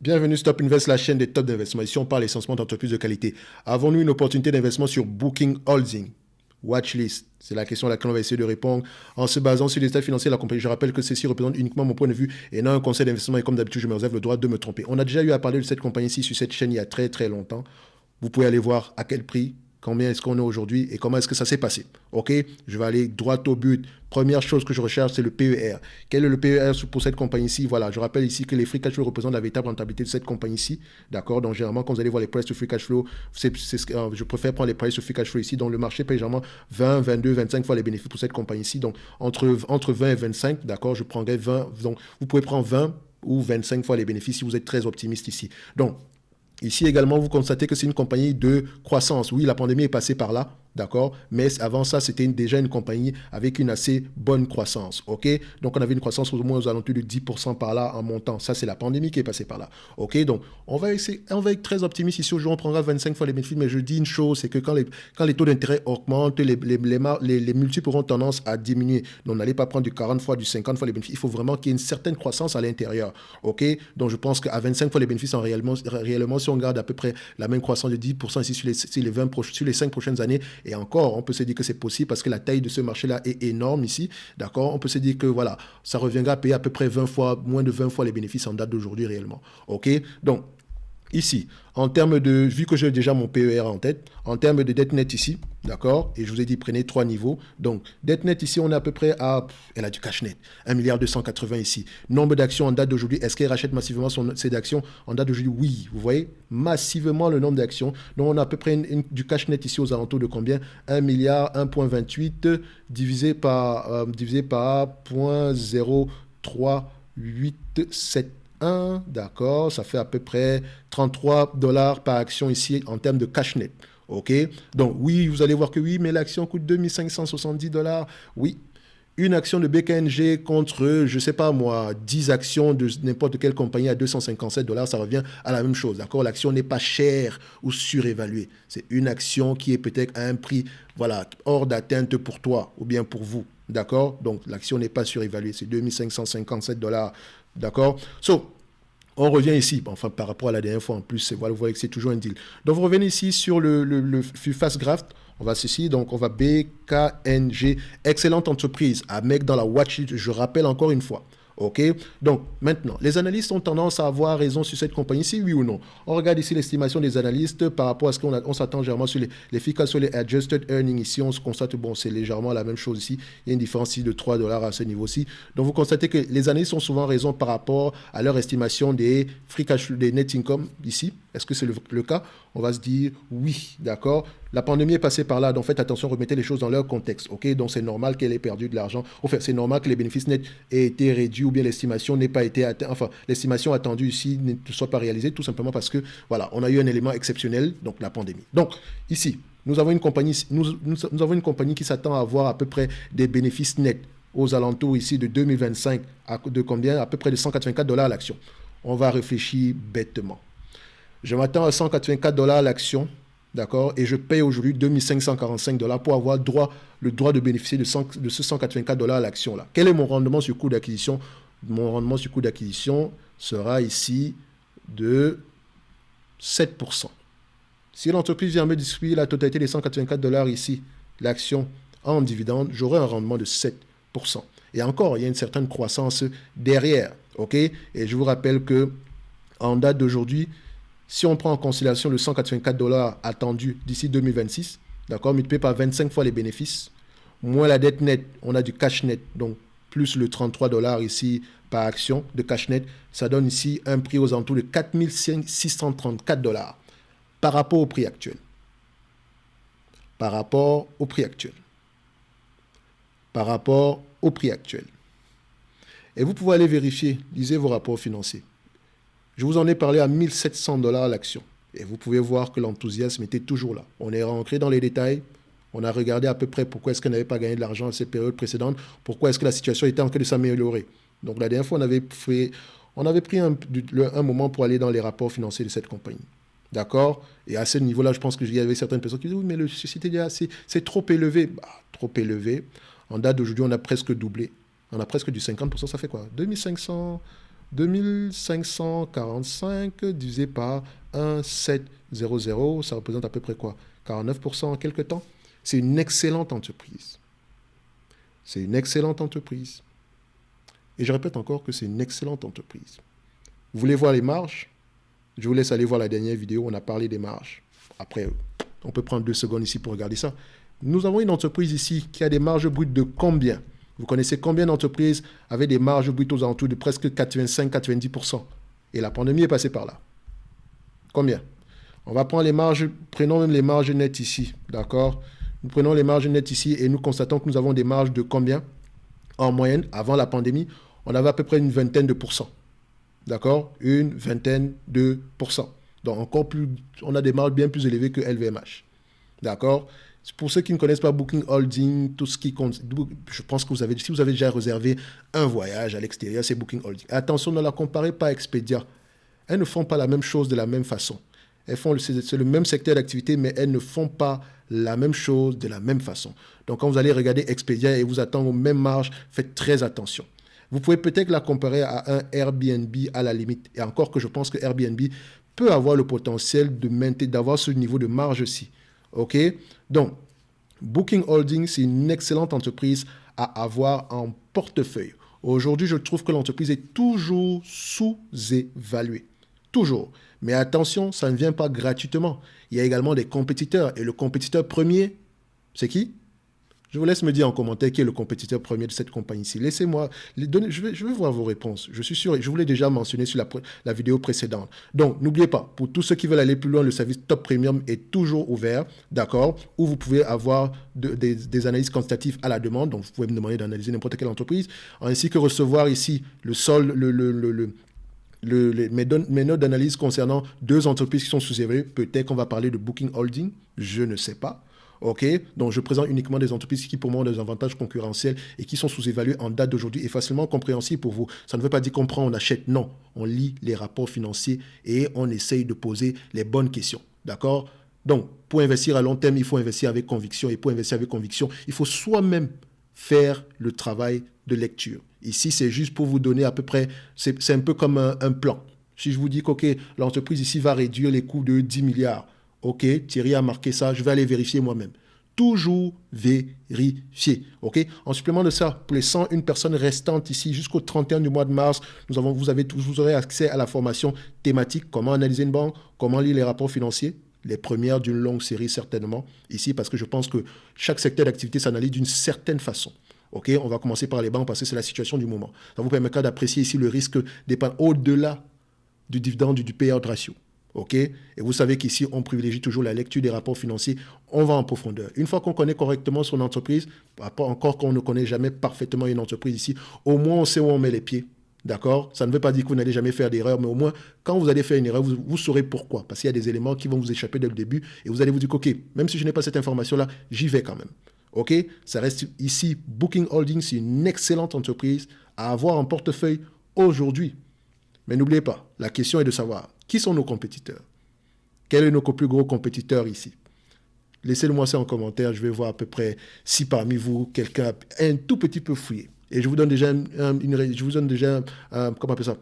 Bienvenue Stop Invest, la chaîne des top d'investissement. Ici, on parle essentiellement d'entreprises de qualité. Avons-nous une opportunité d'investissement sur Booking Holding? Watchlist, c'est la question à laquelle on va essayer de répondre en se basant sur les états financiers de la compagnie. Je rappelle que ceci représente uniquement mon point de vue et non un conseil d'investissement. Et comme d'habitude, je me réserve le droit de me tromper. On a déjà eu à parler de cette compagnie-ci sur cette chaîne il y a très très longtemps. Vous pouvez aller voir à quel prix, combien est-ce qu'on est aujourd'hui et comment est-ce que ça s'est passé. Ok, je vais aller droit au but. Première chose que je recherche, c'est le PER. Quel est le PER pour cette compagnie-ci? Voilà, je rappelle ici que les free cash flow représentent la véritable rentabilité de cette compagnie-ci. D'accord, donc généralement, quand vous allez voir les price to free cash flow, je préfère prendre les price to free cash flow ici. Donc le marché paye généralement 20, 22, 25 fois les bénéfices pour cette compagnie-ci. Donc entre 20 et 25, d'accord, je prendrai 20. Donc vous pouvez prendre 20 ou 25 fois les bénéfices si vous êtes très optimiste ici. Donc, ici également, vous constatez que c'est une compagnie de croissance. Oui, la pandémie est passée par là, d'accord, mais avant ça, c'était déjà une compagnie avec une assez bonne croissance, ok. Donc, on avait une croissance au moins aux alentours de 10% par là en montant. Ça, c'est la pandémie qui est passée par là, ok. Donc, on va être très optimiste ici. Aujourd'hui, on prendra 25 fois les bénéfices, mais je dis une chose, c'est que quand les taux d'intérêt augmentent, les multiples auront tendance à diminuer. Donc, n'allez pas prendre du 40 fois, du 50 fois les bénéfices. Il faut vraiment qu'il y ait une certaine croissance à l'intérieur, ok. Donc, je pense qu'à 25 fois les bénéfices, réellement, si on garde à peu près la même croissance de 10% ici sur les 5 prochaines années, et encore, on peut se dire que c'est possible parce que la taille de ce marché-là est énorme ici, d'accord. On peut se dire que voilà, ça reviendra à payer à peu près 20 fois, moins de 20 fois les bénéfices en date d'aujourd'hui réellement, ok. Donc, ici, en termes de, vu que j'ai déjà mon PER en tête, en termes de dette nette ici, d'accord, et je vous ai dit, prenez 3 niveaux. Donc, dette nette ici, on est à peu près à, elle a du cash net, 1,280 milliard ici. Nombre d'actions en date d'aujourd'hui, est-ce qu'elle rachète massivement ses actions en date d'aujourd'hui? Oui, vous voyez, massivement le nombre d'actions. Donc, on a à peu près du cash net ici aux alentours de combien? 1 milliard, 1,28 divisé par 0,387. D'accord, ça fait à peu près 33 dollars par action ici en termes de cash net. Ok, donc oui, vous allez voir que oui, mais l'action coûte 2570 dollars. Oui, une action de BKNG contre, je ne sais pas moi, 10 actions de n'importe quelle compagnie à 257 dollars, ça revient à la même chose. D'accord, l'action n'est pas chère ou surévaluée. C'est une action qui est peut-être à un prix, voilà, hors d'atteinte pour toi ou bien pour vous. D'accord, donc l'action n'est pas surévaluée. C'est 2557 dollars. D'accord, on revient ici, enfin par rapport à la dernière fois en plus, voilà, vous voyez que c'est toujours un deal. Donc vous revenez ici sur le Fast Graft, on va ceci, donc on va BKNG, excellente entreprise, à mettre dans la watchlist, je rappelle encore une fois. Ok, donc maintenant, les analystes ont tendance à avoir raison sur cette compagnie-ci, oui ou non? On regarde ici l'estimation des analystes par rapport à ce qu'on s'attend généralement sur les FICA, sur les adjusted earnings. Ici, on se constate, bon, c'est légèrement la même chose ici. Il y a une différence ici de 3 dollars à ce niveau-ci. Donc, vous constatez que les analystes ont souvent raison par rapport à leur estimation des free cash, des net income ici. Est-ce que c'est le cas? On va se dire oui, d'accord. La pandémie est passée par là, donc faites attention, remettez les choses dans leur contexte, ok? Donc c'est normal qu'elle ait perdu de l'argent. Enfin, c'est normal que les bénéfices nets aient été réduits ou bien l'estimation n'ait pas été atteinte. Enfin, l'estimation attendue ici ne soit pas réalisée, tout simplement parce que, voilà, on a eu un élément exceptionnel, donc la pandémie. Donc, ici, nous avons une compagnie, nous avons une compagnie qui s'attend à avoir à peu près des bénéfices nets aux alentours ici de 2025, de combien? À peu près de 184 dollars l'action. On va réfléchir bêtement. Je m'attends à 184 dollars l'action, d'accord, et je paye aujourd'hui 2545 dollars pour avoir le droit de bénéficier de ce 184 dollars l'action là. Quel est mon rendement sur coût d'acquisition? Mon rendement sur coût d'acquisition sera ici de 7%. Si l'entreprise vient me distribuer la totalité des 184 dollars ici, l'action en dividende, j'aurai un rendement de 7%. Et encore, il y a une certaine croissance derrière, ok? Et je vous rappelle que en date d'aujourd'hui, si on prend en considération le 184 dollars attendu d'ici 2026, d'accord, multiplié par 25 fois les bénéfices, moins la dette nette, on a du cash net, donc plus le 33 dollars ici par action de cash net, ça donne ici un prix aux alentours de 4634 dollars par rapport au prix actuel. Par rapport au prix actuel. Par rapport au prix actuel. Et vous pouvez aller vérifier, lisez vos rapports financiers. Je vous en ai parlé à 1700 dollars l'action. Et vous pouvez voir que l'enthousiasme était toujours là. On est rentré dans les détails. On a regardé à peu près pourquoi est-ce qu'on n'avait pas gagné de l'argent à cette période précédente. Pourquoi est-ce que la situation était en train de s'améliorer. Donc la dernière fois, on avait pris un moment pour aller dans les rapports financiers de cette compagnie. D'accord? Et à ce niveau-là, je pense qu'il y avait certaines personnes qui disaient, oui, mais le CCTDA, c'est trop élevé. Trop élevé. En date d'aujourd'hui, on a presque doublé. On a presque du 50%. Ça fait quoi? 2500 2545 divisé par 1700, ça représente à peu près quoi? 49% en quelques temps. C'est une excellente entreprise. C'est une excellente entreprise. Et je répète encore que c'est une excellente entreprise. Vous voulez voir les marges? Je vous laisse aller voir la dernière vidéo, on a parlé des marges. Après, on peut prendre 2 secondes ici pour regarder ça. Nous avons une entreprise ici qui a des marges brutes de combien? Vous connaissez combien d'entreprises avaient des marges brutes aux alentours de presque 85-90%? Et la pandémie est passée par là. Combien? On va prendre les marges, prenons même les marges nettes ici, d'accord? Nous prenons les marges nettes ici et nous constatons que nous avons des marges de combien? En moyenne, avant la pandémie, on avait à peu près une vingtaine de pourcents. D'accord? Une vingtaine de pourcents. Donc, encore plus, on a des marges bien plus élevées que LVMH. D'accord? Pour ceux qui ne connaissent pas Booking Holding, tout ce qui compte, je pense que si vous avez déjà réservé un voyage à l'extérieur, c'est Booking Holding. Attention, ne la comparez pas à Expedia. Elles ne font pas la même chose de la même façon. C'est le même secteur d'activité, mais elles ne font pas la même chose de la même façon. Donc, quand vous allez regarder Expedia et vous attendre aux mêmes marges, faites très attention. Vous pouvez peut-être la comparer à un Airbnb à la limite. Et encore que je pense que Airbnb peut avoir le potentiel d'avoir ce niveau de marge-ci. OK? Donc, Booking Holdings, c'est une excellente entreprise à avoir en portefeuille. Aujourd'hui, je trouve que l'entreprise est toujours sous-évaluée. Toujours. Mais attention, ça ne vient pas gratuitement. Il y a également des compétiteurs. Et le compétiteur premier, c'est qui? Je vous laisse me dire en commentaire qui est le compétiteur premier de cette compagnie-ci. Laissez-moi les donner. Je vais voir vos réponses. Je suis sûr, et je vous l'ai déjà mentionné sur la vidéo précédente. Donc, n'oubliez pas, pour tous ceux qui veulent aller plus loin, le service Top Premium est toujours ouvert, d'accord, où vous pouvez avoir des analyses quantitatives à la demande. Donc, vous pouvez me demander d'analyser n'importe quelle entreprise, ainsi que recevoir ici le solde, mes notes d'analyse concernant 2 entreprises qui sont sous-évaluées. Peut-être qu'on va parler de Booking Holding, je ne sais pas. OK, donc je présente uniquement des entreprises qui pour moi ont des avantages concurrentiels et qui sont sous-évaluées en date d'aujourd'hui et facilement compréhensibles pour vous. Ça ne veut pas dire qu'on prend, on achète. Non, on lit les rapports financiers et on essaye de poser les bonnes questions. D'accord? Donc, pour investir à long terme, il faut investir avec conviction. Et pour investir avec conviction, il faut soi-même faire le travail de lecture. Ici, c'est juste pour vous donner à peu près, c'est un peu comme un plan. Si je vous dis que l'entreprise ici va réduire les coûts de 10 milliards, OK, Thierry a marqué ça, je vais aller vérifier moi-même. Toujours vérifier, OK? En supplément de ça, pour les 101 personnes restantes ici, jusqu'au 31 du mois de mars, vous aurez accès à la formation thématique, comment analyser une banque, comment lire les rapports financiers, les premières d'une longue série certainement, ici, parce que je pense que chaque secteur d'activité s'analyse d'une certaine façon. OK, on va commencer par les banques parce que c'est la situation du moment. Ça vous permettra d'apprécier ici le risque d'épargne au-delà du dividende du payout ratio. OK? Et vous savez qu'ici, on privilégie toujours la lecture des rapports financiers. On va en profondeur. Une fois qu'on connaît correctement son entreprise, encore qu'on ne connaît jamais parfaitement une entreprise ici, au moins on sait où on met les pieds. D'accord? Ça ne veut pas dire que vous n'allez jamais faire d'erreur, mais au moins, quand vous allez faire une erreur, vous saurez pourquoi. Parce qu'il y a des éléments qui vont vous échapper dès le début et vous allez vous dire OK, même si je n'ai pas cette information-là, j'y vais quand même. OK? Ça reste ici, Booking Holdings, c'est une excellente entreprise à avoir en portefeuille aujourd'hui. Mais n'oubliez pas, la question est de savoir qui sont nos compétiteurs. Quels sont nos plus gros compétiteurs ici? Laissez-le-moi ça en commentaire. Je vais voir à peu près si parmi vous, quelqu'un a un tout petit peu fouillé. Et je vous donne déjà comment on appelle ça?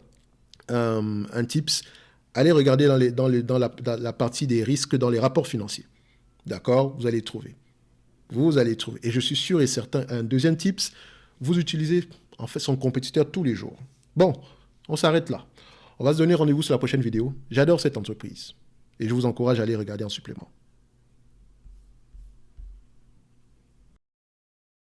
Un tips. Allez regarder dans la partie des risques dans les rapports financiers. D'accord? Vous allez trouver. Vous allez trouver. Et je suis sûr et certain, un deuxième tips, vous utilisez en fait son compétiteur tous les jours. Bon, on s'arrête là. On va se donner rendez-vous sur la prochaine vidéo. J'adore cette entreprise et je vous encourage à aller regarder en supplément.